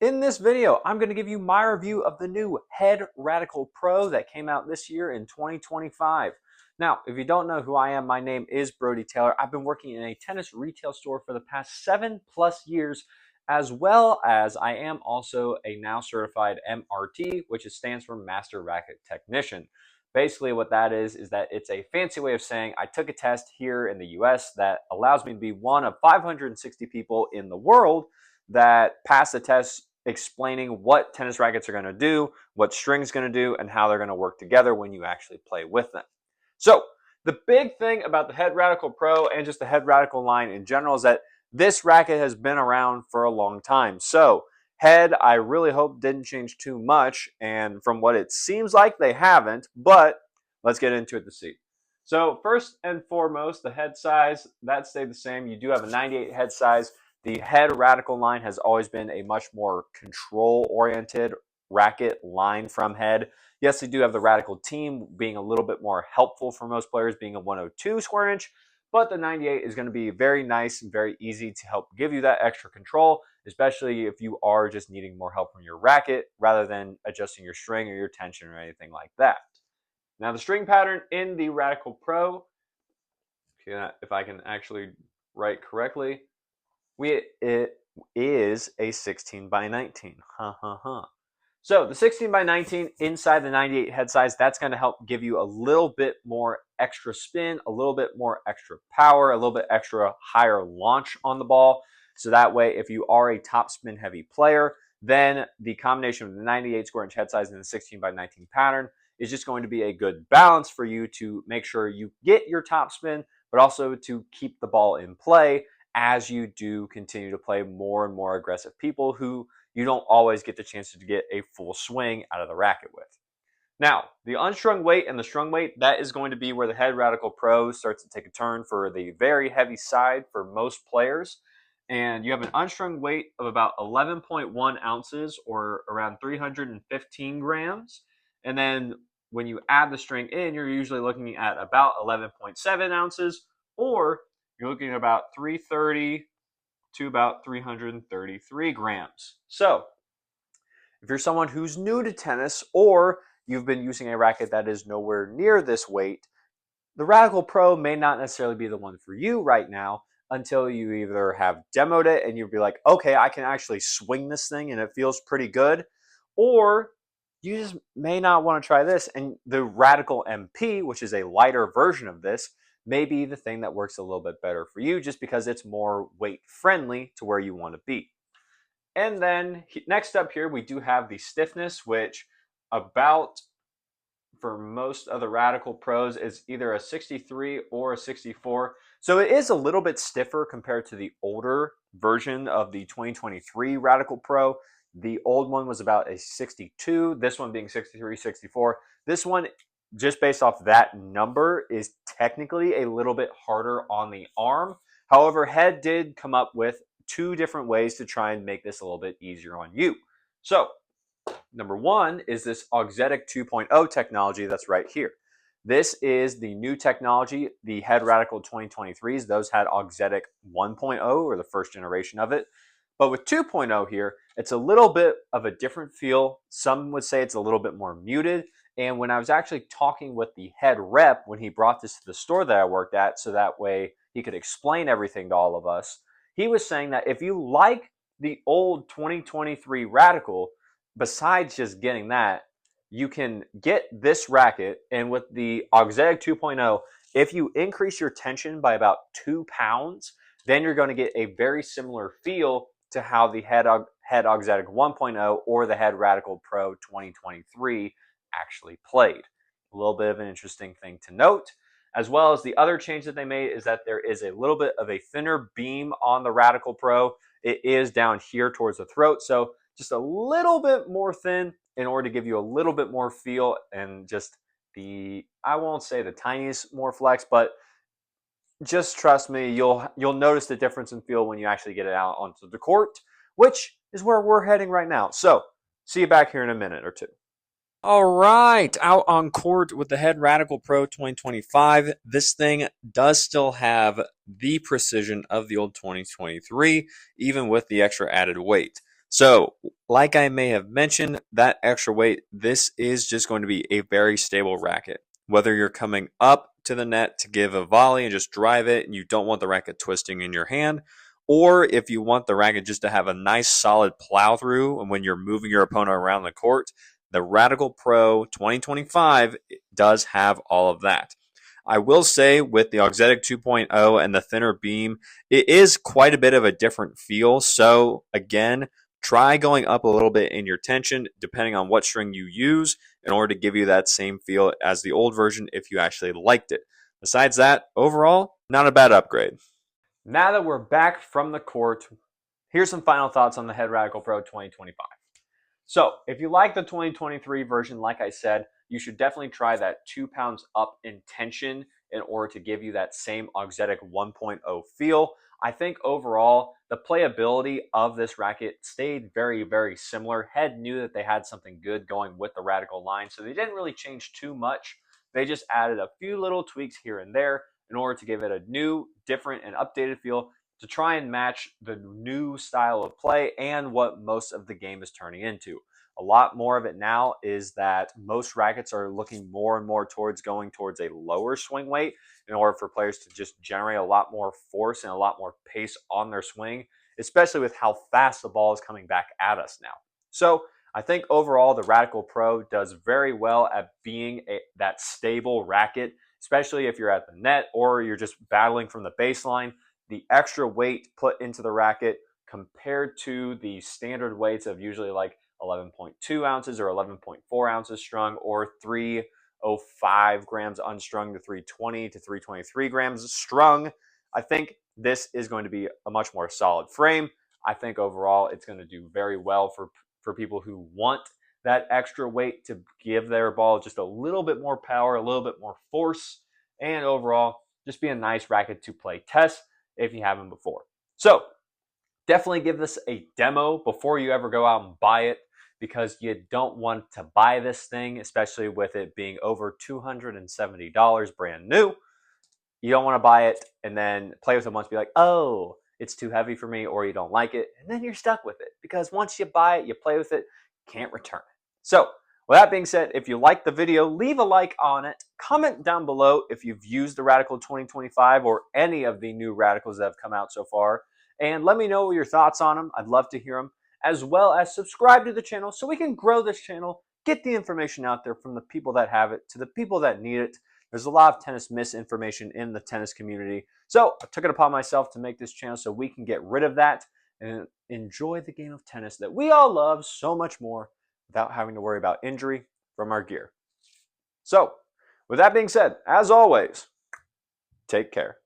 In this video, I'm going to give you my review of the new Head Radical Pro that came out this year in 2025. Now, if you don't know who I am, my name is Brody Taylor. I've been working in a tennis retail store for the past 7+ years, as well as I am also a now certified MRT, which stands for Master Racket Technician. Basically what that is that it's a fancy way of saying I took a test here in the US that allows me to be one of 560 people in the world that pass the test explaining what tennis rackets are going to do, what string's going to do, and how they're going to work together when you actually play with them. So the big thing about the Head Radical Pro and just the Head Radical line in general is that this racket has been around for a long time. So Head, I really hope didn't change too much, and from what it seems like, they haven't, but let's get into it to see. So first and foremost, the head size, that stayed the same. You do have a 98 head size. The Head Radical line has always been a much more control-oriented racket line from Head. Yes, they do have the Radical Team being a little bit more helpful for most players, being a 102 square inch, but the 98 is going to be very nice and very easy to help give you that extra control, especially if you are just needing more help from your racket rather than adjusting your string or your tension or anything like that. Now, the string pattern in the Radical Pro, if I can actually write correctly, it is a 16 by 19. So the 16 by 19 inside the 98 head size, that's going to help give you a little bit more extra spin, a little bit more extra power, a little bit extra higher launch on the ball. So that way, if you are a top spin heavy player, then the combination of the 98 square inch head size and the 16 by 19 pattern is just going to be a good balance for you to make sure you get your top spin, but also to keep the ball in play as you do continue to play more and more aggressive people who you don't always get the chance to get a full swing out of the racket with. Now, the unstrung weight and the strung weight, that is going to be where the Head Radical Pro starts to take a turn for the very heavy side for most players. And you have an unstrung weight of about 11.1 ounces or around 315 grams. And then when you add the string in, you're usually looking at about 11.7 ounces, or you're looking at about 330 to about 333 grams. So if you're someone who's new to tennis or you've been using a racket that is nowhere near this weight, the Radical Pro may not necessarily be the one for you right now until you either have demoed it and you'll be like, okay, I can actually swing this thing and it feels pretty good, or you just may not want to try this, and the Radical MP, which is a lighter version of this, may be the thing that works a little bit better for you just because it's more weight friendly to where you want to be. And then next up here, we do have the stiffness, which about for most of the Radical Pros is either a 63 or a 64. So it is a little bit stiffer compared to the older version of the 2023 Radical Pro. The old one was about a 62, this one being 63, 64. This one, just based off that number, is technically a little bit harder on the arm. However, Head did come up with 2 different ways to try and make this a little bit easier on you. So, number one is this Auxetic 2.0 technology that's right here. This is the new technology. The Head Radical 2023s, those had Auxetic 1.0 or the first generation of it. But with 2.0 here, it's a little bit of a different feel. Some would say it's a little bit more muted. And when I was actually talking with the head rep when he brought this to the store that I worked at, so that way he could explain everything to all of us, he was saying that if you like the old 2023 Radical, besides just getting that, you can get this racket, and with the Auxetic 2.0, if you increase your tension by about 2 pounds, then you're going to get a very similar feel to how the Head Auxetic 1.0 or the Head Radical Pro 2023 actually played. A little bit of an interesting thing to note. As well as the other change that they made is that there is a little bit of a thinner beam on the Radical Pro. It is down here towards the throat, so just a little bit more thin in order to give you a little bit more feel and just the, I won't say the tiniest more flex, but just trust me, you'll notice the difference in feel when you actually get it out onto the court, which is where we're heading right now. So, see you back here in a minute or two. All right, out on court with the Head Radical Pro 2025. This thing does still have the precision of the old 2023, even with the extra added weight. So, like I may have mentioned, that extra weight, this is just going to be a very stable racket. Whether you're coming up to the net to give a volley and just drive it, and you don't want the racket twisting in your hand, or if you want the racket just to have a nice solid plow through and when you're moving your opponent around the court, the Radical Pro 2025 does have all of that. I will say with the Auxetic 2.0 and the thinner beam, it is quite a bit of a different feel. So again, try going up a little bit in your tension depending on what string you use in order to give you that same feel as the old version if you actually liked it. Besides that, overall, not a bad upgrade. Now that we're back from the court, here's some final thoughts on the Head Radical Pro 2025. So, if you like the 2023 version, like I said, you should definitely try that 2 pounds up in tension in order to give you that same Auxetic 1.0 feel. I think overall, the playability of this racket stayed very, very similar. Head knew that they had something good going with the Radical line, so they didn't really change too much. They just added a few little tweaks here and there in order to give it a new, different, and updated feel to try and match the new style of play and what most of the game is turning into. A lot more of it now is that most rackets are looking more and more towards going towards a lower swing weight in order for players to just generate a lot more force and a lot more pace on their swing, especially with how fast the ball is coming back at us now. So I think overall the Radical Pro does very well at being that stable racket, especially if you're at the net or you're just battling from the baseline. The extra weight put into the racket compared to the standard weights of usually like 11.2 ounces or 11.4 ounces strung, or 305 grams unstrung to 320 to 323 grams strung. I think this is going to be a much more solid frame. I think overall it's going to do very well for people who want that extra weight to give their ball just a little bit more power, a little bit more force, and overall just be a nice racket to play test if you haven't before. So definitely give this a demo before you ever go out and buy it, because you don't want to buy this thing, especially with it being over $270 brand new. You don't want to buy it and then play with it once, be like, oh, it's too heavy for me, or you don't like it, and then you're stuck with it. Because once you buy it, you play with it, can't return it. So with that being said, if you like the video, leave a like on it. Comment down below if you've used the Radical 2025 or any of the new Radicals that have come out so far. And let me know your thoughts on them. I'd love to hear them. As well as subscribe to the channel so we can grow this channel, get the information out there from the people that have it to the people that need it. There's a lot of tennis misinformation in the tennis community. So I took it upon myself to make this channel so we can get rid of that and enjoy the game of tennis that we all love so much more without having to worry about injury from our gear. So with that being said, as always, take care.